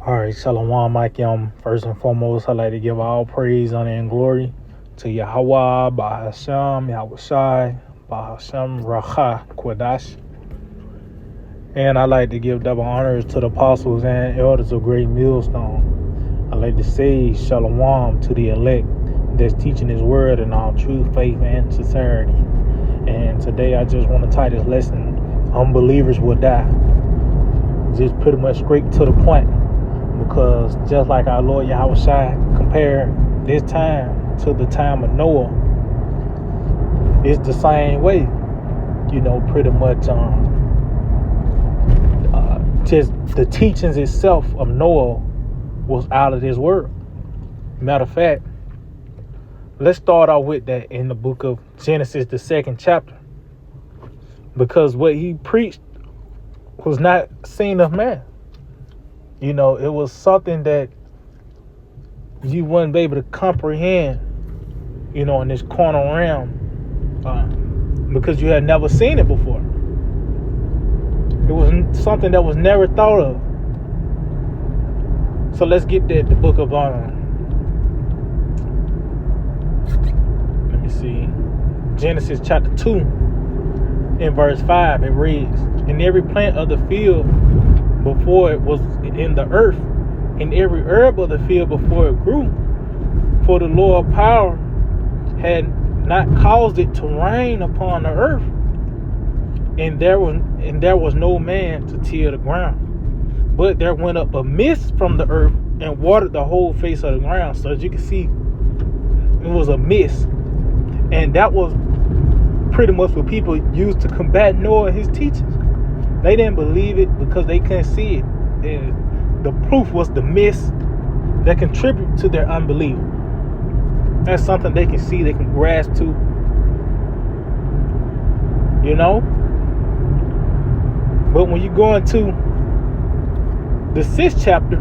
All right, Shalom, Mike. First and foremost, I'd like to give all praise, honor, and glory to Yahweh, Bahasham, Yahweh Shai, Bahasham, Racha, Kwadash. And I'd like to give double honors to the apostles and elders of Great Millstone. I'd like to say Shalom to the elect that's teaching His word in all truth, faith, and sincerity. And today I just want to tie this lesson, Unbelievers Will Die. Just pretty much straight to the point. Because just like our Lord Yahweh Shai compared this time to the time of Noah, it's the same way. Pretty much just the teachings itself of Noah was out of this world. Matter of fact, let's start off with that in the book of Genesis, the 2nd chapter. Because what he preached was not seen of man. It was something that you wouldn't be able to comprehend, in this carnal realm, because you had never seen it before. It was something that was never thought of. So let's get that. The book of, Genesis chapter 2, in verse 5, it reads, "And every plant of the field before it was in the earth, and every herb of the field before it grew, for the Lord power had not caused it to rain upon the earth, and there was no man to till the ground. But there went up a mist from the earth and watered the whole face of the ground." So as you can see, it was a mist, and that was pretty much what people used to combat Noah and his teachings. They didn't believe it because they couldn't see it. And the proof was the mist that contribute to their unbelief. That's something they can see, they can grasp to. But when you go into the 6th chapter,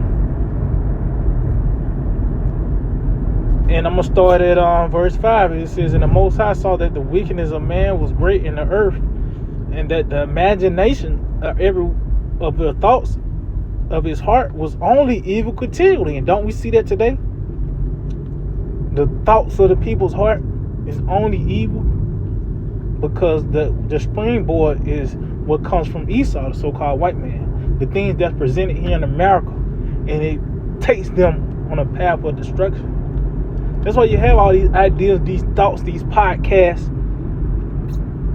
and I'm going to start at verse 5. It says, "And the Most High saw that the wickedness of man was great in the earth, and that the imagination of the thoughts of his heart was only evil continually." And don't we see that today? The thoughts of the people's heart is only evil because the springboard is what comes from Esau, the so-called white man. The things that's presented here in America, and it takes them on a path of destruction. That's why you have all these ideas, these thoughts, these podcasts,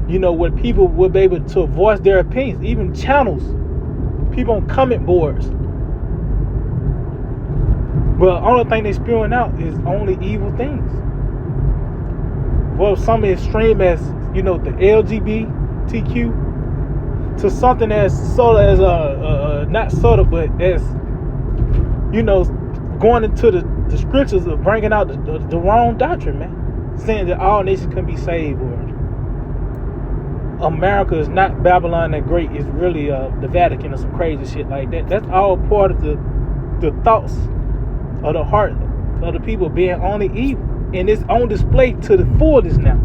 where people will be able to voice their opinions, even channels, people on comment boards. But the only thing they're spewing out is only evil things. Well, something extreme as, the LGBTQ, to something as subtle as, not subtle, but as, going into the scriptures of bringing out the wrong doctrine, man. Saying that all nations can be saved, or America is not Babylon the Great, it's really the Vatican or some crazy shit like that. That's all part of the thoughts of the heart of the people being only evil. And it's on display to the fullness now.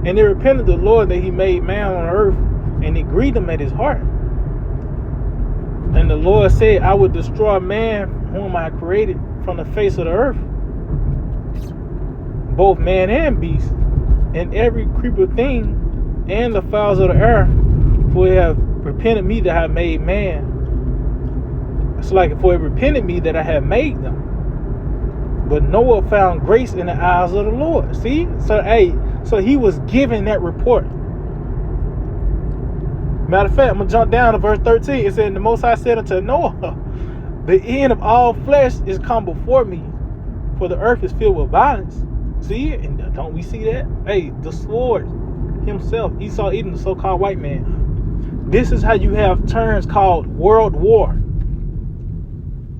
And they repented the Lord that He made man on earth, and He grieved Him at His heart. And the Lord said, "I would destroy man whom I created from the face of the earth, both man and beast, and every creeper thing, and the fowls of the air, for He have repented me that I made man." It's like, for He repented me that I have made them. But Noah found grace in the eyes of the Lord. See? So he was given that report. Matter of fact, I'm going to jump down to verse 13. It said, "And the Most High said unto Noah, the end of all flesh is come before me, for the earth is filled with violence." See? And don't we see that? The sword himself, Esau Edom, the so-called white man. This is how you have terms called world war.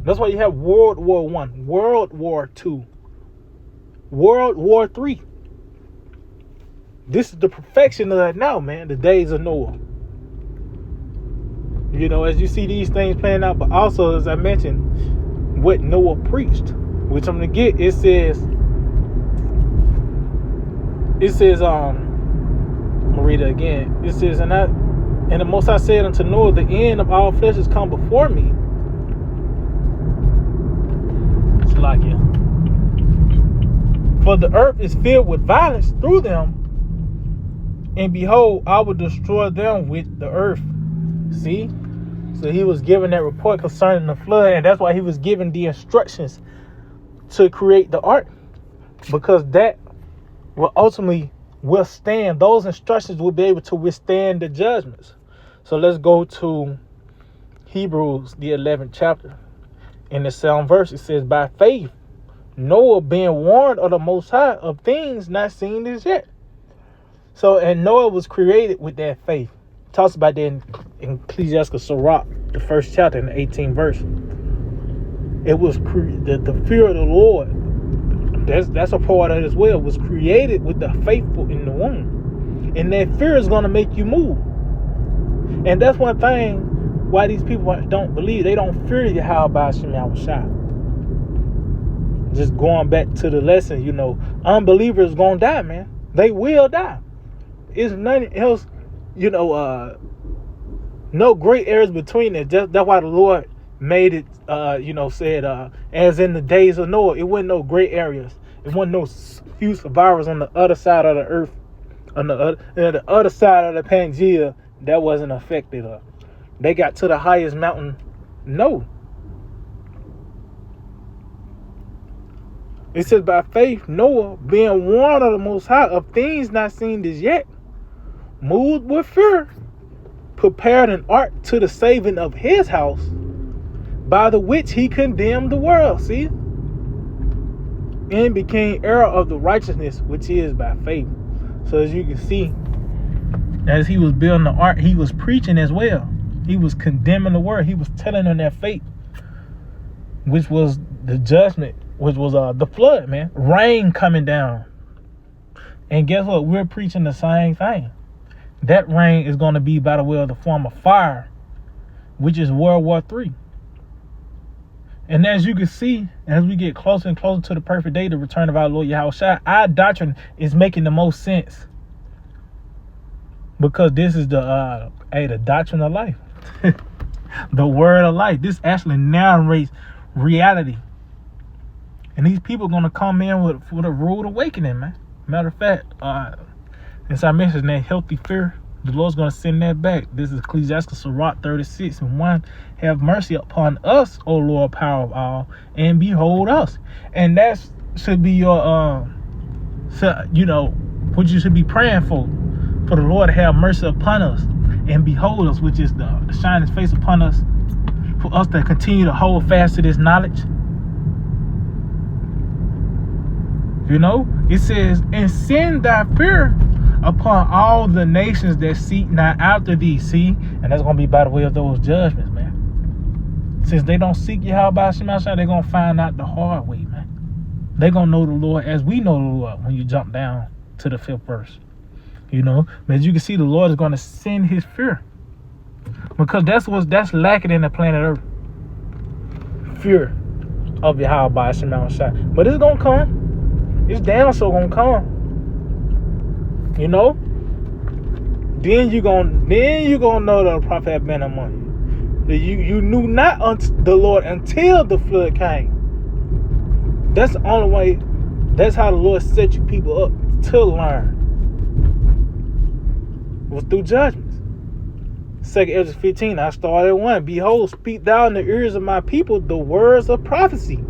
That's why you have World War I, World War II, World War III. This is the perfection of that now, man, the days of Noah. As you see these things playing out, but also, as I mentioned, what Noah preached, which I'm going to get, it says, I'm going to read it again. It says, "And the Most High said unto Noah, the end of all flesh is come before me, Salakia. For the earth is filled with violence through them, and behold, I will destroy them with the earth. See? So he was given that report concerning the flood, and that's why he was given the instructions to create the ark, because that will ultimately withstand, those instructions will be able to withstand the judgments. So let's go to Hebrews, the 11th chapter. In the 7th verse, it says, by faith, Noah being warned of the Most High of things not seen as yet. So, and Noah was created with that faith. It talks about that in Ecclesiastes Sirach, the 1st chapter, in the 18th verse. It was the fear of the Lord. That's a part of it as well. Was created with the faithful in the womb, and that fear is going to make you move. And that's one thing why these people don't believe. They don't fear Yahweh Hashem Yahushua. Just going back to the lesson, unbelievers gonna die, man. They will die. It's nothing else, no great areas between it. That's why the Lord made it, said, as in the days of Noah, it wasn't no gray areas. It wasn't no few survivors on the other side of the earth, on the other side of the Pangea that wasn't affected. They got to the highest mountain. No. It says, by faith, Noah, being warned of the Most High of things not seen as yet, moved with fear, prepared an ark to the saving of his house, by the which he condemned the world, see? And became heir of the righteousness which is by faith. So as you can see, as he was building the ark, he was preaching as well. He was condemning the world. He was telling them their fate, which was the judgment, which was the flood, man. Rain coming down. And guess what? We're preaching the same thing. That rain is going to be by the way of the form of fire, which is World War III. And as you can see, as we get closer and closer to the perfect day, the return of our Lord Yahushua, our doctrine is making the most sense. Because this is the doctrine of life. The word of life. This actually narrates reality. And these people are going to come in with a rude awakening, man. Matter of fact, as I mentioned, that healthy fear, the Lord's going to send that back. This is Ecclesiastes Sirach 36:1. Have mercy upon us, O Lord, power of all, and behold us. And that should be your, what you should be praying for the Lord to have mercy upon us and behold us, which is the shining face upon us, for us to continue to hold fast to this knowledge. It says, and send thy fear upon all the nations that seek not after thee. See, and that's going to be by the way of those judgments, man. Since they don't seek Yahweh Hashem Yahushua, they're going to find out the hard way, man. They're going to know the Lord as we know the Lord when you jump down to the 5th verse. But as you can see, the Lord is going to send his fear. Because that's lacking in the planet Earth. Fear of Yahweh Hashem Yahushua. But it's going to come. It's damn so going to come. Then you gonna know that the prophet had been among you. You knew not the Lord until the flood came. That's the only way. That's how the Lord set you people up to learn. It was through judgments. 2 Ezra 15, I started at 1. Behold, speak thou in the ears of my people the words of prophecy,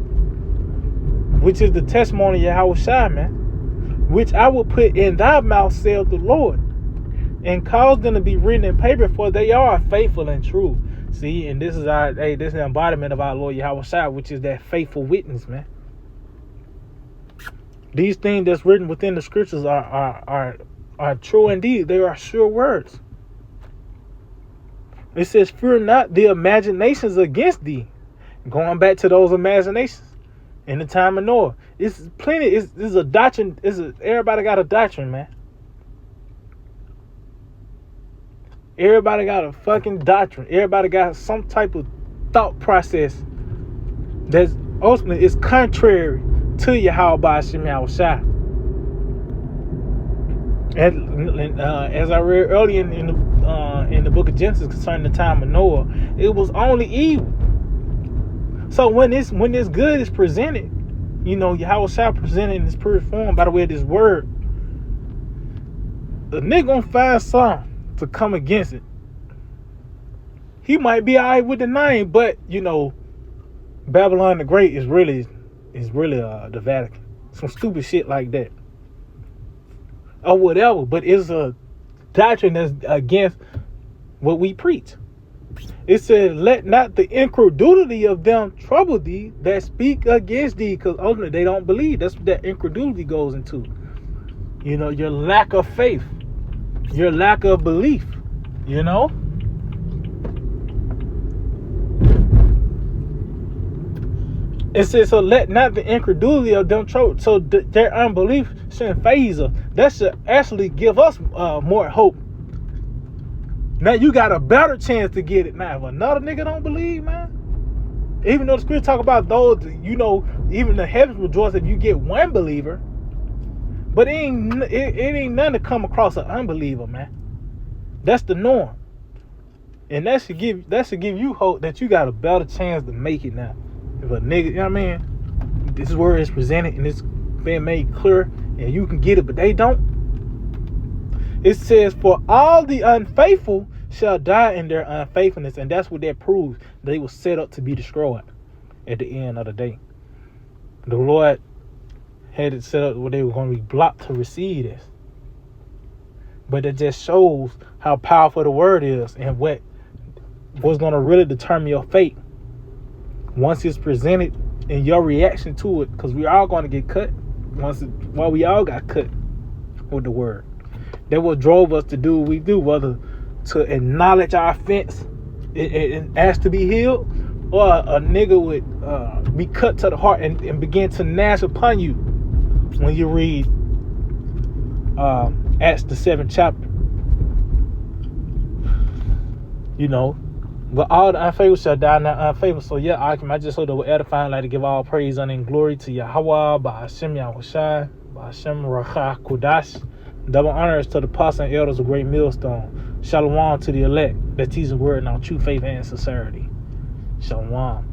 which is the testimony of Yahushua, man, which I will put in thy mouth, saith the Lord, and cause them to be written in paper, for they are faithful and true. See, and this is this is the embodiment of our Lord Yahushua, which is that faithful witness, man. These things that's written within the scriptures are true indeed. They are sure words. It says, fear not the imaginations against thee. Going back to those imaginations in the time of Noah. It's plenty. This is a doctrine. Everybody got a doctrine, man. Everybody got a fucking doctrine. Everybody got some type of thought process that's ultimately is contrary to Yahweh Hashem Yahushua. And as I read earlier in the book of Genesis concerning the time of Noah, it was only evil. So when this good is presented, Yahweh shall present it in his pure form by the way of this word. The nigga gonna find something to come against it. He might be alright with the name, but Babylon the Great is really the Vatican. Some stupid shit like that. Or whatever, but it's a doctrine that's against what we preach. It says, let not the incredulity of them trouble thee that speak against thee, because ultimately they don't believe. That's what that incredulity goes into. Your lack of faith, your lack of belief, It says, so let not the incredulity of them trouble. So their unbelief shouldn't faze us. That should actually give us more hope. Now you got a better chance to get it now. If another nigga don't believe, man. Even though the scripture talk about those, even the heavens rejoice if you get one believer. But it ain't nothing to come across an unbeliever, man. That's the norm. And that should give you hope that you got a better chance to make it now. If a nigga, this word is presented and it's been made clear and you can get it, but they don't. It says, for all the unfaithful shall die in their unfaithfulness. And that's what that proves. They were set up to be destroyed at the end of the day. The Lord had it set up where they were going to be blocked to receive this. But it just shows how powerful the word is and what's going to really determine your fate. Once it's presented and your reaction to it, because we all going to get cut. We all got cut with the word. That what drove us to do what we do, whether to acknowledge our offense and ask to be healed, or a nigga would be cut to the heart and begin to gnash upon you when you read Acts the 7th chapter. But all the unfaithful shall die in the unfaithful. So I just hope that we're edifying, like to give all praise, honor, and glory to Yahweh, by Hashem Yahushai, by Hashem Rakha Kudash. Double honors to the apostles and elders of Great Millstone. Shalom to the elect that teach the word in our true faith and sincerity. Shalom.